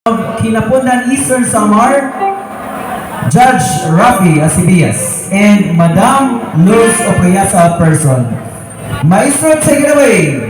Kinapunan Eastern Samar, Judge Rafi Asibias, and Madam Luz Opriasa person. Maestro, take it away.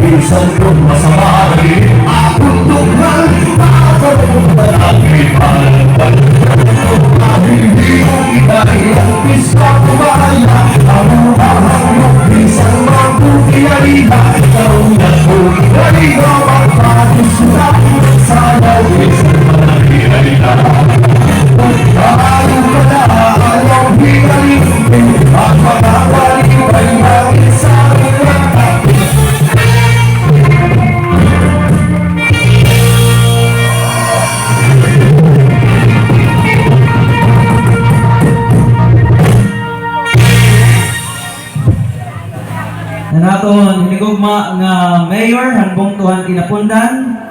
Minsan kong masama rin akong tugal, akong malaki palagpan. Hindi ko ikaya, isa kumaya, ang mahal minsan mabuti ay ikaw na ko. Ikaw ang pagkisulat, sana minsan malaki ay lahat. Ang aton hinigugma nga Mayor Hanbong Tuhan Kinapundan,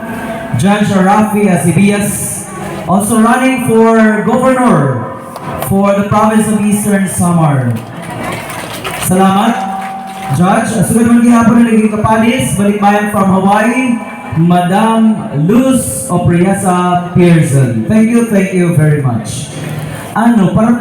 Judge Rafi Asibias, also running for Governor for the province of Eastern Samar. Salamat, Judge. Sugod man gihapon na naging kapalis, balikbayan from Hawaii, Madam Luz Opriasa Pearson. Thank you very much. Ano, para